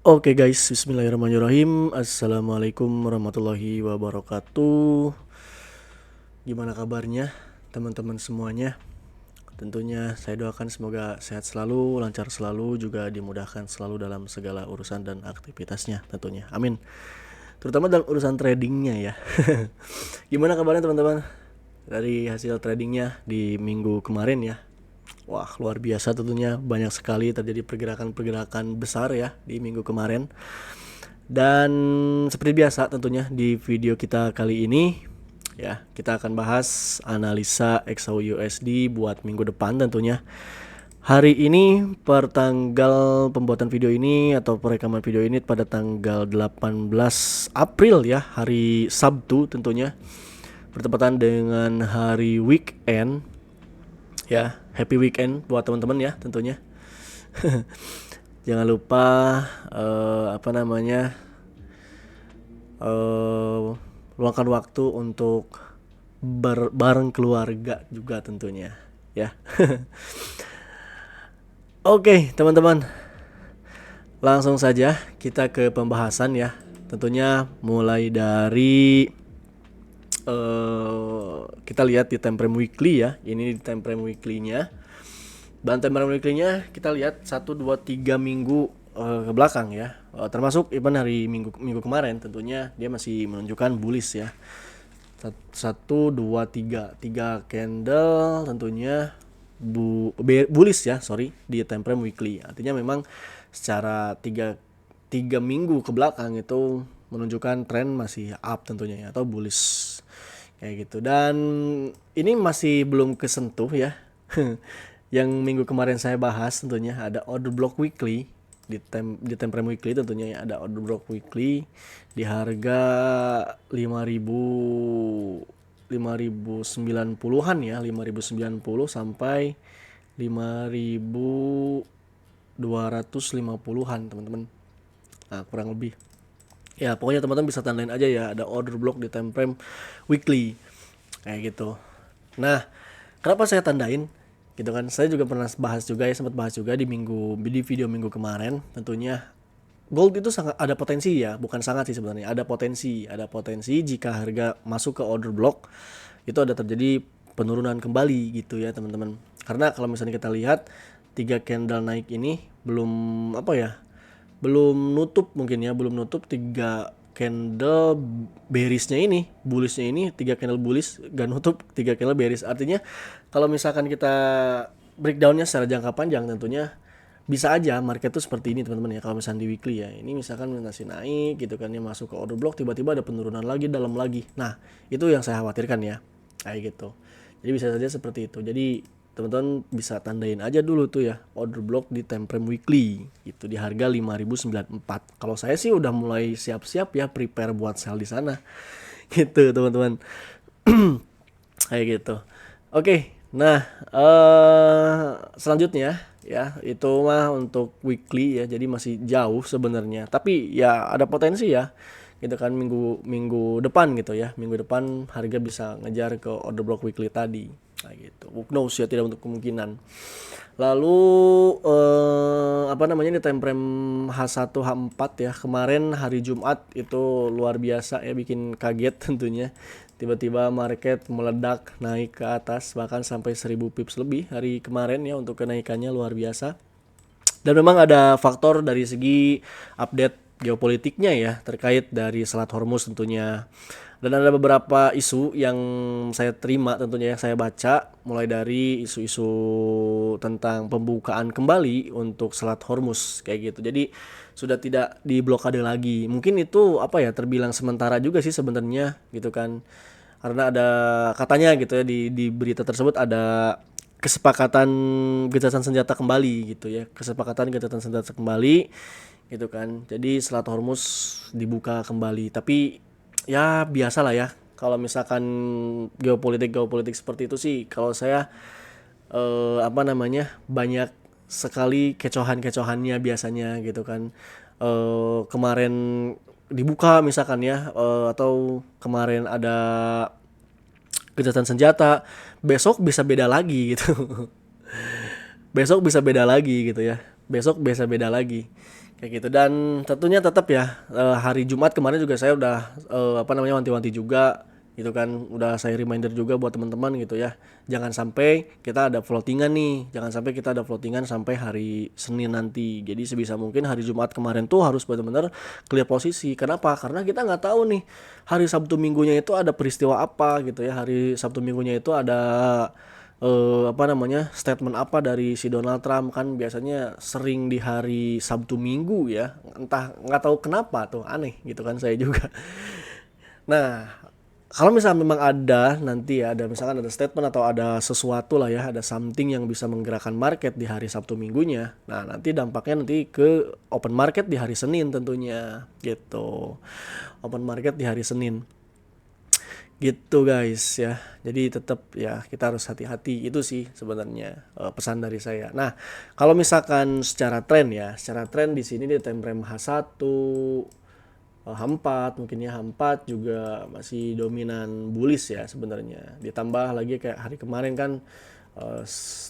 Oke guys, bismillahirrahmanirrahim. Assalamualaikum warahmatullahi wabarakatuh. Gimana kabarnya teman-teman semuanya? Tentunya saya doakan semoga sehat selalu, lancar selalu, juga dimudahkan selalu dalam segala urusan dan aktivitasnya tentunya. Amin. Terutama dalam urusan tradingnya ya. Gimana kabarnya teman-teman? Dari hasil tradingnya di minggu kemarin ya. Wah, luar biasa tentunya, banyak sekali terjadi pergerakan-pergerakan besar ya di minggu kemarin. Dan seperti biasa tentunya di video kita kali ini ya, kita akan bahas analisa XAU USD buat minggu depan tentunya. Hari ini per tanggal pembuatan video ini atau perekaman video ini pada tanggal 18 April ya, hari Sabtu tentunya. Bertepatan dengan hari weekend ya. Happy weekend buat teman-teman ya tentunya. Jangan lupa luangkan waktu untuk bareng keluarga juga tentunya ya. Oke teman-teman, langsung saja kita ke pembahasan ya. Tentunya mulai dari kita lihat di time frame weekly ya. Ini di time frame weekly-nya. Dan time frame weekly-nya kita lihat 1 2 3 minggu ke belakang ya. Termasuk even hari minggu kemarin tentunya dia masih menunjukkan bullish ya. 1 2 3 candle tentunya bullish ya, di time frame weekly. Artinya memang secara 3 minggu ke belakang itu menunjukkan tren masih up tentunya ya, atau bullish kayak gitu. Dan ini masih belum kesentuh ya. Yang minggu kemarin saya bahas tentunya ada order block weekly di time frame weekly, tentunya ya ada order block weekly di harga 5.090-an ya, 5.090 sampai 5.250-an teman-teman. Nah, kurang lebih. Ya, pokoknya teman-teman bisa tandain aja ya, ada order block di time frame weekly. Kayak gitu. Nah, kenapa saya tandain? Gitu kan. Saya juga pernah bahas juga ya, sempat bahas juga di video minggu kemarin. Tentunya gold itu sangat ada potensi ya, bukan sangat sih sebenarnya. Ada potensi jika harga masuk ke order block itu ada terjadi penurunan kembali gitu ya, teman-teman. Karena kalau misalnya kita lihat 3 candle naik ini belum belum nutup mungkin ya, belum nutup 3 candle bearishnya ini, bullishnya ini, 3 candle bullish gak nutup, 3 candle bearish. Artinya kalau misalkan kita breakdownnya secara jangka panjang tentunya bisa aja market tuh seperti ini teman-teman ya. Kalau misalnya di weekly ya, ini misalkan masih naik gitu kan ya, masuk ke order block, tiba-tiba ada penurunan lagi dalam lagi. Nah itu yang saya khawatirkan ya, kayak gitu. Jadi bisa saja seperti itu. Jadi teman-teman bisa tandain aja dulu tuh ya order block di time frame weekly gitu di harga 5.094. Kalau saya sih udah mulai siap-siap ya, prepare buat sell di sana gitu teman-teman. Kayak gitu. Oke, nah selanjutnya ya itu mah untuk weekly ya, jadi masih jauh sebenarnya. Tapi ya ada potensi ya, gitu kan, minggu minggu depan gitu ya. Minggu depan harga bisa ngejar ke order block weekly tadi. Nah gitu. Who knows ya, tidak untuk kemungkinan. Lalu di time frame H1 H4 ya, kemarin hari Jumat itu luar biasa ya, bikin kaget tentunya. Tiba-tiba market meledak naik ke atas bahkan sampai 1000 pips lebih hari kemarin ya, untuk kenaikannya luar biasa. Dan memang ada faktor dari segi update geopolitiknya ya, terkait dari Selat Hormuz tentunya. Dan ada beberapa isu yang saya terima tentunya, yang saya baca, mulai dari isu-isu tentang pembukaan kembali untuk Selat Hormuz kayak gitu. Jadi sudah tidak diblokade lagi. Mungkin itu terbilang sementara juga sih sebenarnya gitu kan. Karena ada katanya gitu ya, di berita tersebut ada kesepakatan gencatan senjata kembali gitu ya, kesepakatan gencatan senjata kembali gitu kan. Jadi Selat Hormuz dibuka kembali. Tapi ya biasa lah ya, kalau misalkan geopolitik seperti itu sih, kalau saya banyak sekali kecohannya biasanya gitu kan. Kemarin dibuka misalkan ya, atau kemarin ada gencatan senjata, besok bisa beda lagi gitu. Besok bisa beda lagi gitu ya. besok biasa beda lagi kayak gitu. Dan tentunya tetap ya, hari Jumat kemarin juga saya udah wanti-wanti juga gitu kan, udah saya reminder juga buat teman-teman gitu ya, jangan sampai kita ada floatingan nih, jangan sampai kita ada floatingan sampai hari Senin nanti. Jadi sebisa mungkin hari Jumat kemarin tuh harus benar-benar clear posisi. Kenapa? Karena kita nggak tahu nih hari Sabtu Minggunya itu ada peristiwa apa gitu ya, hari Sabtu Minggunya itu ada statement apa dari si Donald Trump. Kan biasanya sering di hari Sabtu Minggu ya, entah nggak tahu kenapa tuh, aneh gitu kan saya juga. Nah, kalau misalnya memang ada nanti ya, ada misalkan ada statement atau ada sesuatu lah ya, ada something yang bisa menggerakkan market di hari Sabtu Minggunya. Nah, nanti dampaknya nanti ke open market di hari Senin tentunya gitu. Open market di hari Senin. Gitu guys ya. Jadi tetap ya kita harus hati-hati, itu sih sebenarnya pesan dari saya. Nah, kalau misalkan secara tren ya, secara tren di sini di time frame H1, H4 mungkin ya, H4 juga masih dominan bullish ya sebenarnya. Ditambah lagi kayak hari kemarin kan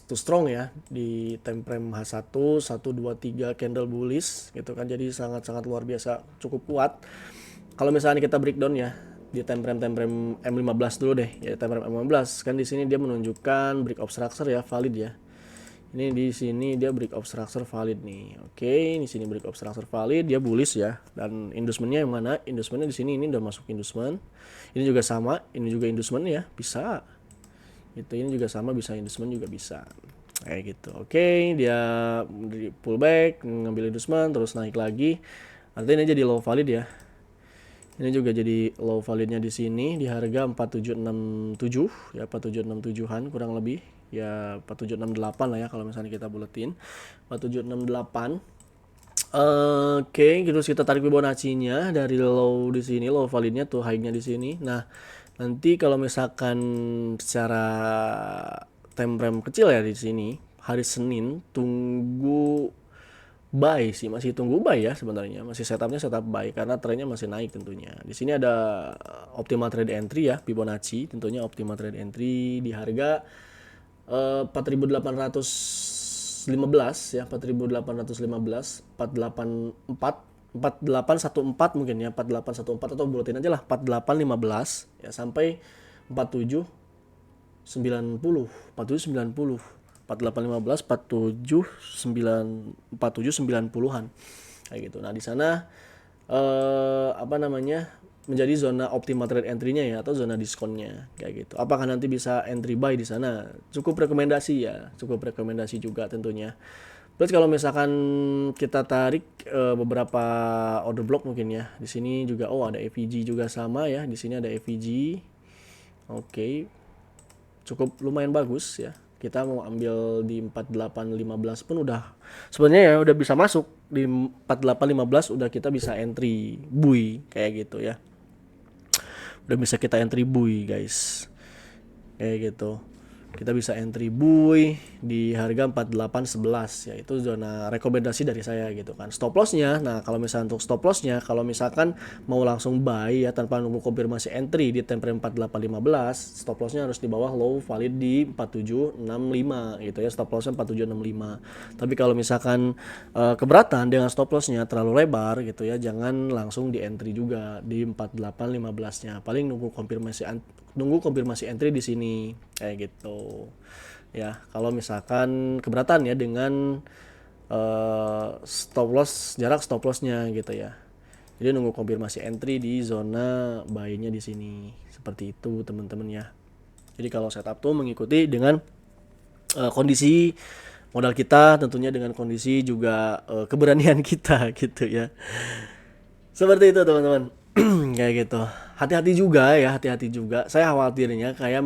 too strong ya di time frame H1 1 2 3 candle bullish gitu kan. Jadi sangat-sangat luar biasa, cukup kuat. Kalau misalnya kita breakdown ya di time frame M15 dulu deh ya, time frame M15 kan di sini dia menunjukkan break of structure ya, valid ya. Ini di sini dia break of structure valid nih. Oke, di sini break of structure valid, dia bullish ya. Dan inducementnya yang mana? Inducementnya di sini, ini udah masuk inducement. Ini juga sama, ini juga inducement ya, bisa. Itu ini juga sama, bisa inducement juga bisa. Kayak gitu. Oke, dia pullback, ngambil inducement, terus naik lagi. Artinya ini jadi low valid ya. Ini juga jadi low validnya di sini di harga 4767 ya, 4767-an kurang lebih ya, 4768 lah ya kalau misalnya kita buletin 4768. Oke, gitu kita tarik Fibonacci-nya dari low di sini, low validnya tuh, high-nya di sini. Nah, nanti kalau misalkan secara time frame kecil ya di sini, hari Senin tunggu buy sih, masih tunggu buy ya sebenarnya, masih setupnya setup buy karena trennya masih naik tentunya. Di sini ada optimal trade entry ya, Fibonacci tentunya optimal trade entry di harga 4815 ya, 4815, 4814 mungkin ya, 4814 atau buletin aja lah 4815 ya sampai 4790, 4815, 4790-an kayak gitu. Nah, di sana menjadi zona optimal trade entry-nya ya, atau zona diskonnya kayak gitu. Apakah nanti bisa entry buy di sana? Cukup rekomendasi ya, cukup rekomendasi juga tentunya. Terus kalau misalkan kita tarik beberapa order block mungkin ya. Di sini juga ada FVG juga sama ya. Di sini ada FVG. Oke. Cukup lumayan bagus ya. Kita mau ambil di 4815 pun udah sebenarnya ya udah bisa masuk di 4815, udah kita bisa entry buy kayak gitu ya. Udah bisa kita entry buy guys. Kayak gitu. Kita bisa entry buy di harga 4811 ya, itu zona rekomendasi dari saya gitu kan. Stop lossnya, nah kalau misalnya untuk stop lossnya, kalau misalkan mau langsung buy ya tanpa nunggu konfirmasi entry di time frame 4815, stop lossnya harus di bawah low valid di 4765 gitu ya, stop lossnya 4765. Tapi kalau misalkan keberatan dengan stop lossnya terlalu lebar gitu ya, jangan langsung di entry juga di 4815 nya, paling nunggu konfirmasi entry di sini kayak gitu ya. Kalau misalkan keberatan ya dengan stop loss, jarak stop lossnya gitu ya, jadi nunggu konfirmasi entry di zona buy-nya di sini, seperti itu teman-teman ya. Jadi kalau setup tuh mengikuti dengan kondisi modal kita, tentunya dengan kondisi juga keberanian kita gitu ya, seperti itu teman-teman. Kayak gitu. Hati-hati juga ya, hati-hati juga. Saya khawatirnya kayak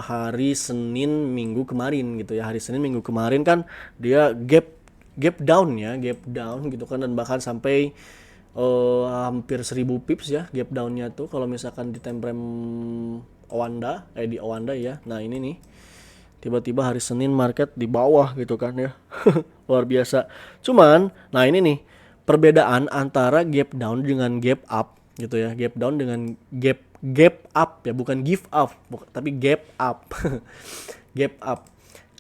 hari Senin Minggu kemarin gitu ya. Hari Senin Minggu kemarin kan dia gap down ya, gap down gitu kan, dan bahkan sampai hampir 1000 pips ya gap downnya tuh kalau misalkan di time frame di Owanda ya. Nah, ini nih tiba-tiba hari Senin market di bawah gitu kan ya. Luar biasa. Cuman, nah ini nih perbedaan antara gap down dengan gap up gitu ya. Gap down dengan gap up ya, bukan give up, tapi gap up. Gap up.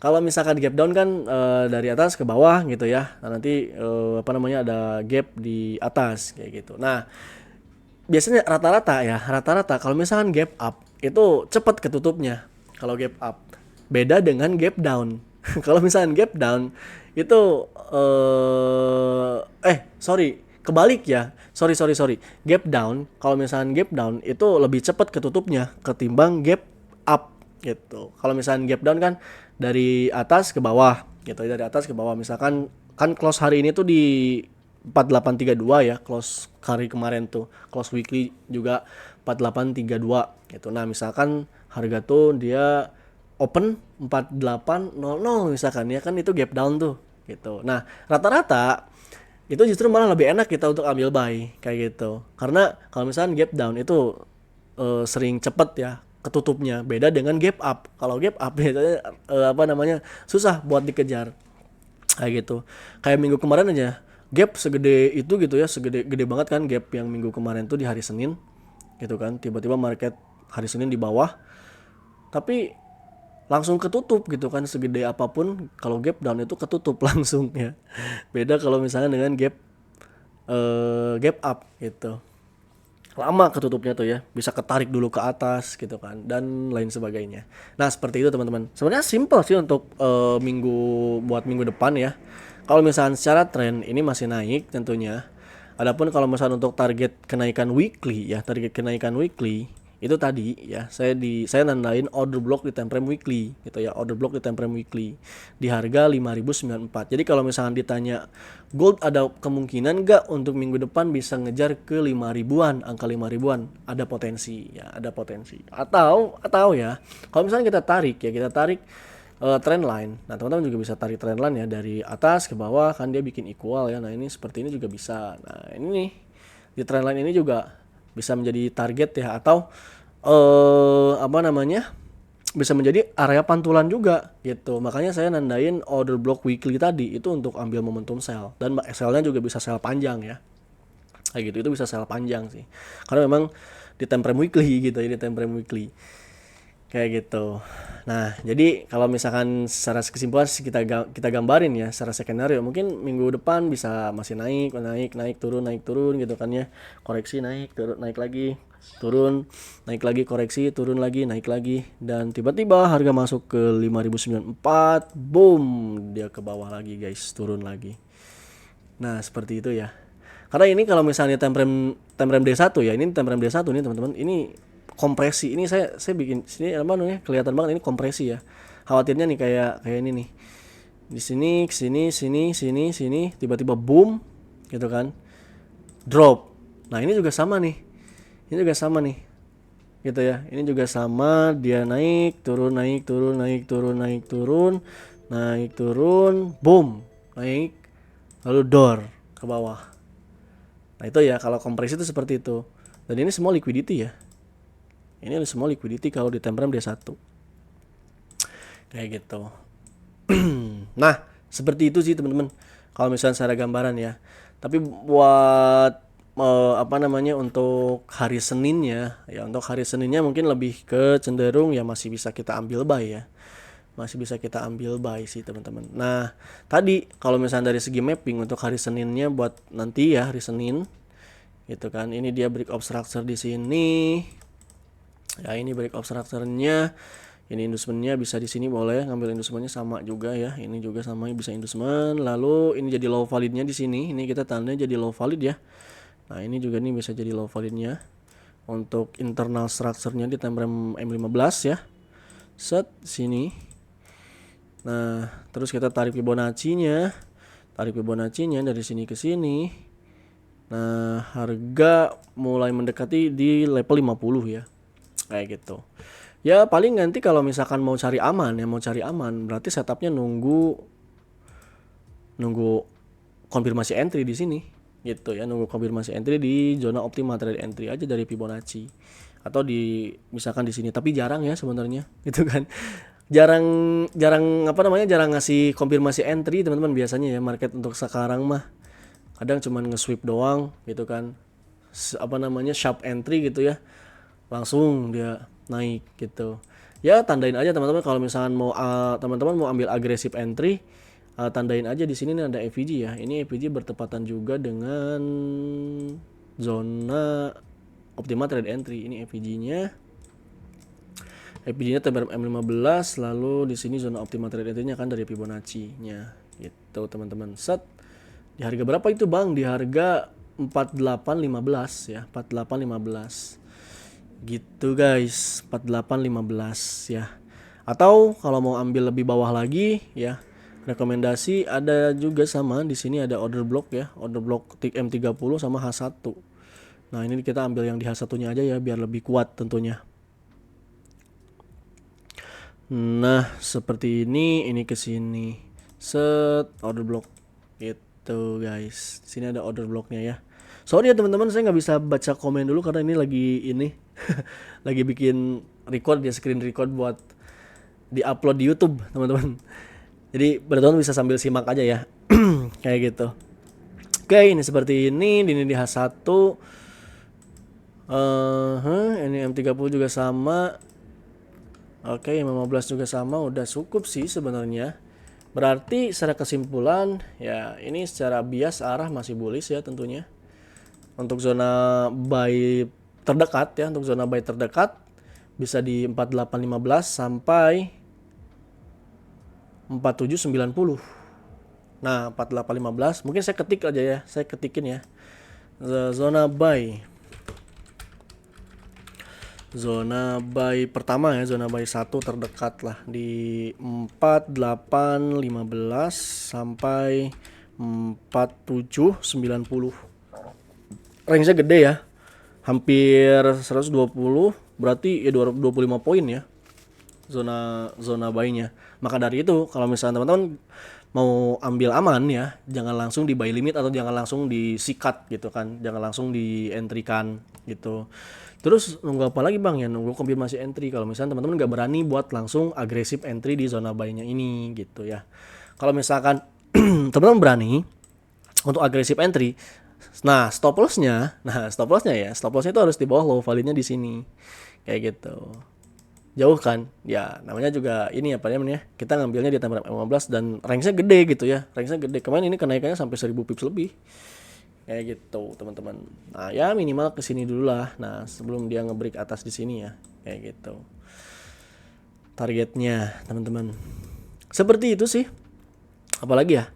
Kalau misalkan gap down kan dari atas ke bawah gitu ya. Nah, nanti apa namanya ada gap di atas kayak gitu. Nah, biasanya rata-rata kalau misalkan gap up itu cepat ketutupnya kalau gap up, beda dengan gap down. Kalau misalkan gap down itu sorry, kebalik ya, sorry, gap down, kalau misalkan gap down itu lebih cepat ketutupnya ketimbang gap up gitu. Kalau misalkan gap down kan dari atas ke bawah gitu, dari atas ke bawah. Misalkan kan close hari ini tuh di 4832 ya, close hari kemarin tuh, close weekly juga 4832 gitu. Nah, misalkan harga tuh dia open 4800 misalkan ya, kan itu gap down tuh gitu. Nah, rata-rata itu justru malah lebih enak kita untuk ambil buy kayak gitu. Karena kalau misalkan gap down itu sering cepet ya ketutupnya, beda dengan gap up. Kalau gap up biasanya apa namanya susah buat dikejar kayak gitu. Kayak minggu kemarin aja gap segede itu gitu ya, gede banget kan gap yang minggu kemarin tuh di hari Senin gitu kan. Tiba-tiba market hari Senin di bawah tapi langsung ketutup gitu kan, segede apapun kalau gap down itu ketutup langsung ya. Beda kalau misalnya dengan gap up gitu, lama ketutupnya tuh ya, bisa ketarik dulu ke atas gitu kan dan lain sebagainya. Nah, seperti itu teman-teman, sebenarnya simple sih untuk minggu depan ya. Kalau misalnya secara tren ini masih naik tentunya. Adapun kalau misalnya untuk target kenaikan weekly ya, target kenaikan weekly itu tadi ya, saya nandain order block di time frame weekly gitu ya, order block di time frame weekly di harga 5094. Jadi kalau misalnya ditanya gold ada kemungkinan nggak untuk minggu depan bisa ngejar ke 5000-an, angka 5000-an, ada potensi ya, ada potensi. Atau ya, kalau misalnya kita tarik trend line. Nah, teman-teman juga bisa tarik trend line ya dari atas ke bawah, kan dia bikin equal ya. Nah, ini seperti ini juga bisa. Nah, ini nih di trend line ini juga bisa menjadi target ya, atau apa namanya, bisa menjadi area pantulan juga gitu. Makanya saya nandain order block weekly tadi itu untuk ambil momentum sell, dan sell-nya juga bisa sell panjang ya. Kayak gitu, itu bisa sell panjang sih. Karena memang di time frame weekly gitu ya, di time frame weekly. Kayak gitu. Nah, jadi kalau misalkan secara kesimpulan kita gambarin ya secara skenario, mungkin minggu depan bisa masih naik turun gitu kan ya. Koreksi naik, turun, naik lagi, turun, naik lagi, koreksi, turun lagi, naik lagi, dan tiba-tiba harga masuk ke 5094, boom, dia ke bawah lagi guys, turun lagi. Nah, seperti itu ya. Karena ini kalau misalnya time frame D1 ya, ini time frame D1 nih teman-teman. Ini kompresi. Ini saya bikin sini apa namanya? Kelihatan banget ini kompresi ya. Khawatirnya nih kayak ini nih. Di sini, sini, tiba-tiba boom gitu kan. Drop. Nah, ini juga sama nih. Ini juga sama nih. Gitu ya. Ini juga sama, dia naik, turun, naik, turun, naik, turun, naik, turun, naik, turun, boom, naik, lalu door ke bawah. Nah, itu ya kalau kompresi itu seperti itu. Dan ini semua liquidity ya. Ini semua liquidity kalau di time frame D1. Kayak gitu. Nah, seperti itu sih teman-teman. Kalau misalnya secara gambaran ya. Tapi buat apa namanya untuk hari Seninnya ya, untuk hari Seninnya mungkin lebih ke cenderung ya masih bisa kita ambil buy ya. Masih bisa kita ambil buy sih teman-teman. Nah, tadi kalau misalnya dari segi mapping untuk hari Seninnya buat nanti ya, hari Senin gitu kan. Ini dia break of structure di sini. Ya, ini break of structure-nya. Ini inducementnya bisa di sini, boleh ngambil inducementnya sama juga ya. Ini juga sama, bisa inducement. Lalu ini jadi low validnya di sini. Ini kita tandanya jadi low valid ya. Nah, ini juga nih bisa jadi low validnya untuk internal structure-nya di time frame M15 ya. Set sini. Nah, terus kita tarik Fibonacci-nya. Tarik Fibonacci-nya dari sini ke sini. Nah, harga mulai mendekati di level 50 ya. Kayak gitu. Ya paling nanti kalau misalkan mau cari aman berarti setupnya nunggu konfirmasi entry di sini gitu ya, nunggu konfirmasi entry di zona optimal trade entry aja dari Fibonacci, atau di misalkan di sini, tapi jarang ya sebenarnya gitu kan. Jarang apa namanya, jarang ngasih konfirmasi entry teman-teman biasanya ya market untuk sekarang mah. Kadang cuman nge-sweep doang gitu kan, apa namanya, sharp entry gitu ya, langsung dia naik gitu Ya tandain aja teman-teman kalau misalkan mau teman-teman mau ambil agresif entry, tandain aja di sini nih ada FVG ya. Ini FVG bertepatan juga dengan zona optimal trade entry. Ini FVG-nya. FVG-nya temperam M15, lalu di sini zona optimal trade entry-nya kan dari Fibonacci-nya. Gitu teman-teman. Set. Di harga berapa itu, Bang? Di harga 4815 ya, 4815. Gitu guys, 4815 ya. Atau kalau mau ambil lebih bawah lagi ya, rekomendasi ada juga sama di sini ada order block ya, order block M30 sama H1. Nah, ini kita ambil yang di H1-nya aja ya biar lebih kuat tentunya. Nah, seperti ini ke sini. Set order block gitu guys. Di sini ada order blocknya ya. Sorry ya teman-teman, saya nggak bisa baca komen dulu karena ini lagi bikin record ya, screen record buat di-upload di YouTube teman-teman. Jadi teman-teman bisa sambil simak aja ya. Kayak gitu. Oke, ini seperti ini di H1. Ini M30 juga sama. Oke, M15 juga sama, udah cukup sih sebenarnya. Berarti secara kesimpulan ya ini secara bias arah masih bullish ya tentunya. Untuk zona buy terdekat ya, untuk zona buy terdekat bisa di 4815 sampai 4790. Nah, 4815 mungkin saya ketik aja ya, saya ketikin ya. Zona buy. Zona buy pertama ya, zona buy 1 terdekat lah di 4815 sampai 4790. Range-nya gede ya. Hampir 120, berarti ya 25 poin ya. Zona buy-nya. Maka dari itu, kalau misalnya teman-teman mau ambil aman ya, jangan langsung di buy limit atau jangan langsung disikat gitu kan. Jangan langsung di entry-kan gitu. Terus nunggu apa lagi Bang ya? Nunggu konfirmasi entry. Kalau misalnya teman-teman nggak berani buat langsung agresif entry di zona buy-nya ini gitu ya. Kalau misalkan teman-teman berani untuk agresif entry, stop lossnya itu harus di bawah low value-nya di sini. Kayak gitu. Jauh kan? Ya, namanya juga ini apa namanya? Kita ngambilnya di temperam 15 dan range-nya gede gitu ya. Range-nya gede. Kemarin ini kenaikannya sampai 1000 pips lebih. Kayak gitu, teman-teman. Nah, ya minimal ke sini dulu lah. Nah, sebelum dia nge-break atas di sini ya. Kayak gitu. Targetnya, teman-teman. Seperti itu sih. Apalagi ya?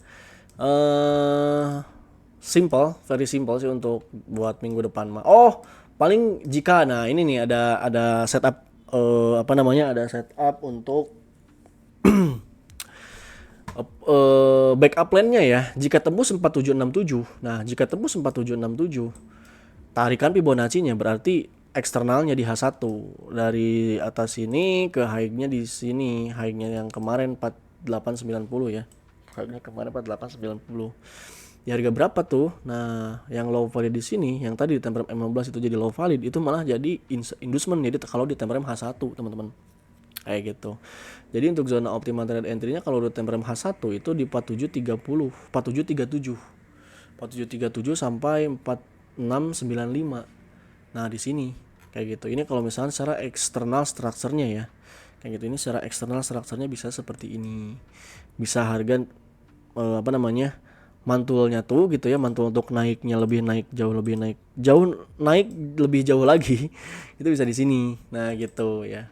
Simple, very simple sih untuk buat minggu depan mah. Oh, paling jika ini nih ada setup ada setup untuk backup plan-nya ya. Jika tembus 4767. Nah, jika tembus 4767, tarikan Fibonacci-nya berarti eksternalnya di H1 dari atas sini ke high-nya di sini, high-nya yang kemarin 4890 ya. High-nya kemarin 4890. Di harga berapa tuh? Nah, yang low valid di sini, yang tadi di temperam M15 itu jadi low valid, itu malah jadi inducement. Jadi kalau di temperam H1, teman-teman. Kayak gitu. Jadi untuk zona optimal trade entry-nya kalau di temperam H1 itu di 4730, 4737. 4737 sampai 4695. Nah, di sini kayak gitu. Ini kalau misalnya secara eksternal structure-nya ya. Kayak gitu, ini secara eksternal structure-nya bisa seperti ini. Bisa harga mantulnya tuh gitu ya, mantul untuk naiknya lebih naik lebih jauh lagi itu bisa di sini. Nah gitu ya,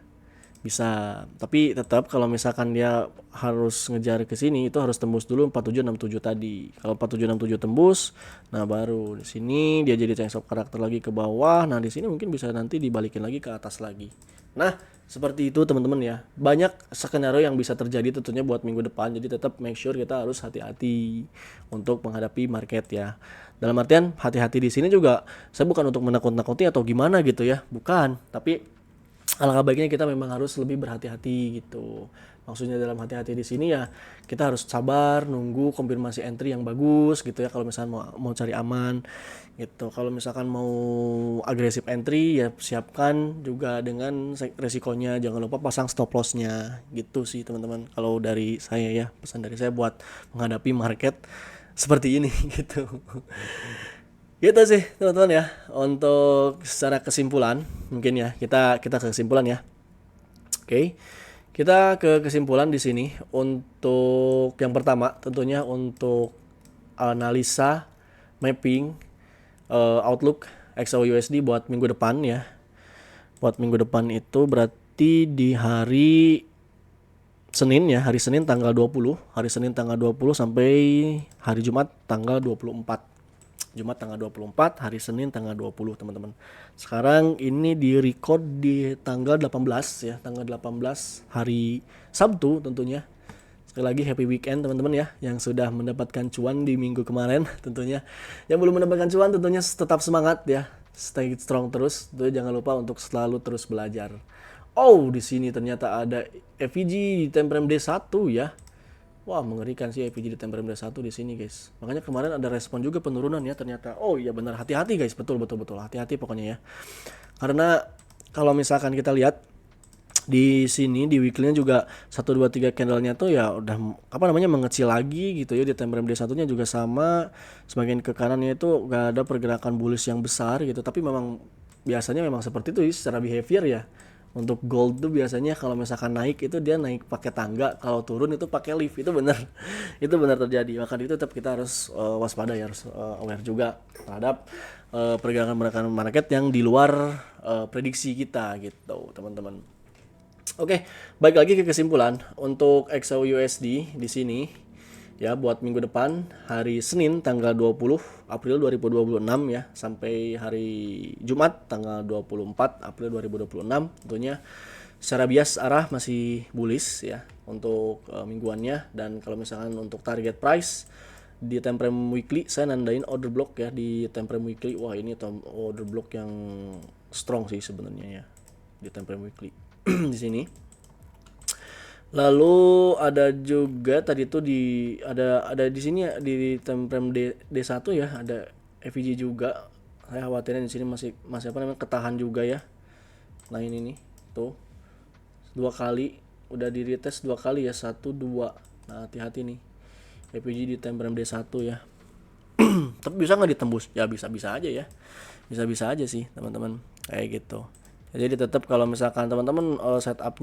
bisa. Tapi tetap kalau misalkan dia harus ngejar ke sini itu harus tembus dulu 4767 tadi. Kalau 4767 tembus, nah baru di sini dia jadi change of karakter lagi ke bawah. Nah di sini mungkin bisa nanti dibalikin lagi ke atas lagi. Nah seperti itu teman-teman ya. Banyak skenario yang bisa terjadi tentunya buat minggu depan. Jadi tetap make sure kita harus hati-hati untuk menghadapi market ya. Dalam artian hati-hati di sini juga saya bukan untuk menakut-nakuti atau gimana gitu ya. Bukan, tapi alangkah baiknya kita memang harus lebih berhati-hati gitu. Maksudnya dalam hati-hati di sini ya kita harus sabar nunggu konfirmasi entry yang bagus gitu ya, kalau misalnya mau cari aman gitu. Kalau misalkan mau agresif entry ya siapkan juga dengan resikonya, jangan lupa pasang stop loss-nya gitu sih teman-teman. Kalau dari saya ya, pesan dari saya buat menghadapi market seperti ini gitu. Gitu sih teman-teman ya. Untuk secara kesimpulan mungkin ya kita kesimpulan ya. Oke. Kita ke kesimpulan di sini. Untuk yang pertama tentunya untuk analisa mapping outlook XAUUSD buat minggu depan ya. Buat minggu depan itu berarti di hari Senin ya, hari Senin tanggal 20, hari Senin tanggal 20 sampai hari Jumat tanggal 24. Jumat tanggal 24, hari Senin tanggal 20, teman-teman. Sekarang ini di record di tanggal 18 ya, tanggal 18 hari Sabtu tentunya. Sekali lagi happy weekend teman-teman ya, yang sudah mendapatkan cuan di minggu kemarin tentunya. Yang belum mendapatkan cuan tentunya tetap semangat ya, stay strong terus. Tuh, jangan lupa untuk selalu terus belajar. Oh, di sini ternyata ada FVG di time frame D1 ya. Wah, mengerikan sih FVG di time frame D1 di sini, guys. Makanya kemarin ada respon juga penurunan ya ternyata. Oh iya benar, hati-hati guys, betul. Hati-hati pokoknya ya. Karena kalau misalkan kita lihat di sini di weekly-nya juga 1 2 3 candle-nya tuh ya udah mengecil lagi gitu ya. Di time frame D1-nya juga sama, semakin ke kanannya itu gak ada pergerakan bullish yang besar gitu. Tapi memang biasanya memang seperti itu secara behavior ya. Untuk gold tuh biasanya kalau misalkan naik itu dia naik pakai tangga, kalau turun itu pakai lift. Itu benar. Itu benar terjadi. Maka itu tetap kita harus waspada ya, harus aware juga terhadap pergerakan market yang di luar prediksi kita gitu, teman-teman. Oke, balik lagi ke kesimpulan untuk XAUUSD di sini ya buat minggu depan hari Senin tanggal 20 April 2026 ya sampai hari Jumat tanggal 24 April 2026 tentunya secara bias arah masih bullish ya untuk mingguannya. Dan kalau misalkan untuk target price di time frame weekly saya nandain order block ya di time frame weekly. Wah, ini order block yang strong sih sebenarnya ya di time frame weekly di sini. Lalu ada juga tadi tuh ada di sini ya di time frame D1 ya, ada FVG juga. Saya khawatirnya di sini masih ketahan juga ya. Nah, ini nih tuh 2 kali udah di retest 2 kali ya, 1 2. Nah, hati-hati nih FVG di time frame D1 ya. Tapi bisa nggak ditembus? Ya bisa-bisa aja ya. Bisa-bisa aja sih teman-teman. Kayak gitu. Jadi tetap kalau misalkan teman-teman setup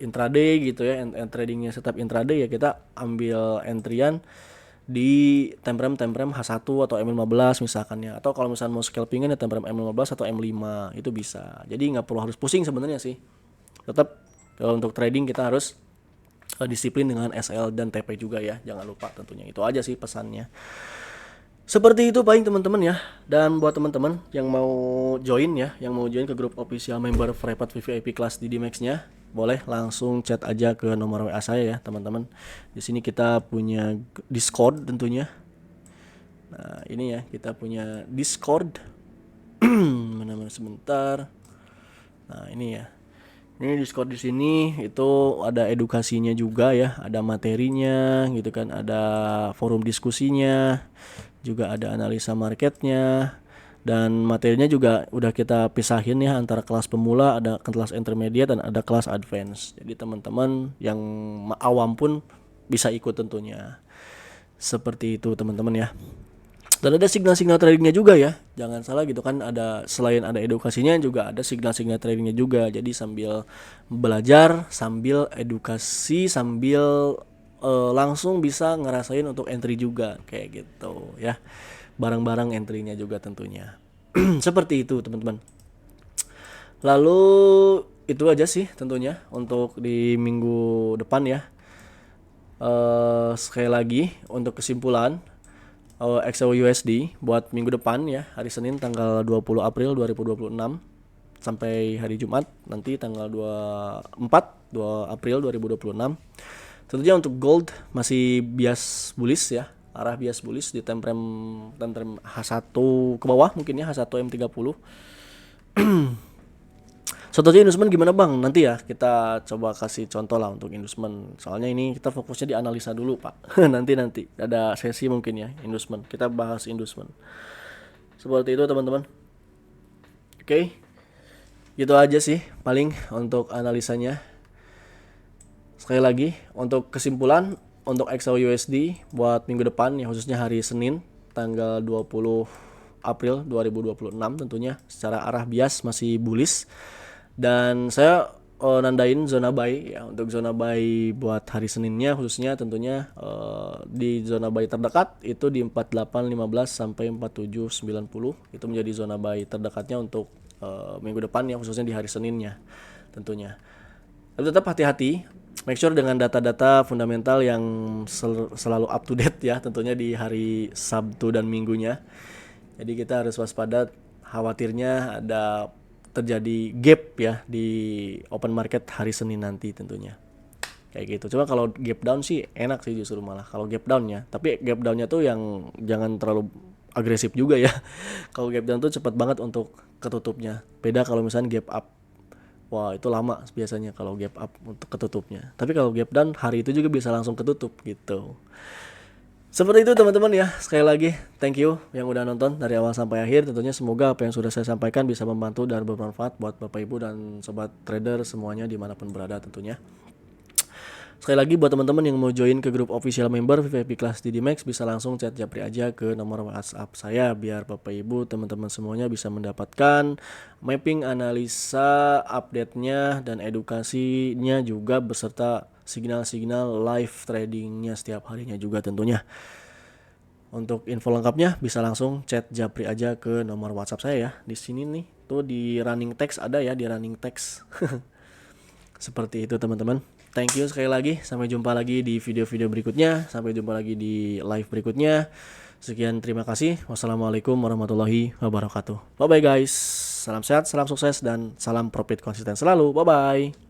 intraday gitu ya, tradingnya setup intraday ya, kita ambil entryan di time frame H1 atau M15 misalkan ya. Atau kalau misalkan mau scalpingan ya time frame M15 atau M5 itu bisa. Jadi nggak perlu harus pusing sebenarnya sih. Tetap kalau untuk trading kita harus disiplin dengan SL dan TP juga ya. Jangan lupa tentunya. Itu aja sih pesannya. Seperti itu paling teman-teman ya. Dan buat teman-teman yang mau join ya, yang mau join ke grup official member Freeport VVIP kelas di DMAX-nya, boleh langsung chat aja ke nomor WA saya ya, teman-teman. Di sini kita punya Discord tentunya. Nah, ini ya, kita punya Discord. Mana-mana sebentar. Nah, ini ya. Ini Discord di sini itu ada edukasinya juga ya, ada materinya gitu kan, ada forum diskusinya, juga ada analisa marketnya, dan materinya juga udah kita pisahin ya antara kelas pemula, ada kelas intermediate, dan ada kelas advance. Jadi teman-teman yang awam pun bisa ikut tentunya. Seperti itu teman-teman ya. Dan ada signal-signal tradingnya juga ya, jangan salah gitu kan. Ada, selain ada edukasinya juga ada signal-signal tradingnya juga. Jadi sambil belajar, sambil edukasi, sambil langsung bisa ngerasain untuk entry juga kayak gitu ya, barang-barang entry-nya juga tentunya. Seperti itu teman-teman. Lalu itu aja sih tentunya untuk di minggu depan ya. Sekali lagi untuk kesimpulan XAUUSD buat minggu depan ya, hari Senin tanggal 20 April 2026 sampai hari Jumat nanti tanggal 2 April 2026. Tentunya untuk gold masih bias bullish ya, arah bias bullish di time frame H1 ke bawah mungkin ya, H1 M30. Contohnya inducement gimana bang? Nanti ya kita coba kasih contoh lah untuk inducement. Soalnya ini kita fokusnya di analisa dulu pak. nanti ada sesi mungkin ya inducement. Kita bahas inducement. Seperti itu teman-teman. Oke. Gitu aja sih paling untuk analisanya. Sekali lagi untuk kesimpulan untuk XAUUSD buat minggu depan ya, khususnya hari Senin tanggal 20 April 2026 tentunya secara arah bias masih bullish. Dan saya nandain zona buy ya, untuk zona buy buat hari Seninnya khususnya tentunya di zona buy terdekat itu di 48.15 sampai 47.90 itu menjadi zona buy terdekatnya untuk minggu depan ya, khususnya di hari Seninnya tentunya. Tapi tetap hati-hati, make sure dengan data-data fundamental yang selalu up to date ya tentunya di hari Sabtu dan Minggunya. Jadi kita harus waspada, khawatirnya ada terjadi gap ya di open market hari Senin nanti tentunya. Kayak gitu. Cuma kalau gap down sih enak sih justru malah kalau gap downnya. Tapi gap downnya tuh yang jangan terlalu agresif juga ya. Kalau gap down tuh cepat banget untuk ketutupnya. Beda kalau misalnya gap up. Wah itu lama biasanya kalau gap up untuk ketutupnya. Tapi kalau gap down hari itu juga bisa langsung ketutup gitu. Seperti itu teman-teman ya. Sekali lagi thank you yang udah nonton dari awal sampai akhir. Tentunya semoga apa yang sudah saya sampaikan bisa membantu dan bermanfaat buat Bapak Ibu dan sobat trader semuanya dimanapun berada tentunya. Sekali lagi buat teman-teman yang mau join ke grup official member VIP kelas DD Max bisa langsung chat japri aja ke nomor WhatsApp saya biar Bapak Ibu teman-teman semuanya bisa mendapatkan mapping analisa update-nya dan edukasinya juga beserta signal-signal live tradingnya setiap harinya juga tentunya. Untuk info lengkapnya bisa langsung chat japri aja ke nomor WhatsApp saya ya. Di sini nih tuh di running text ada ya, di running text. Seperti itu teman-teman. Thank you sekali lagi. Sampai jumpa lagi di video-video berikutnya. Sampai jumpa lagi di live berikutnya. Sekian terima kasih. Wassalamualaikum warahmatullahi wabarakatuh. Bye bye guys. Salam sehat, salam sukses dan salam profit konsisten selalu. Bye bye.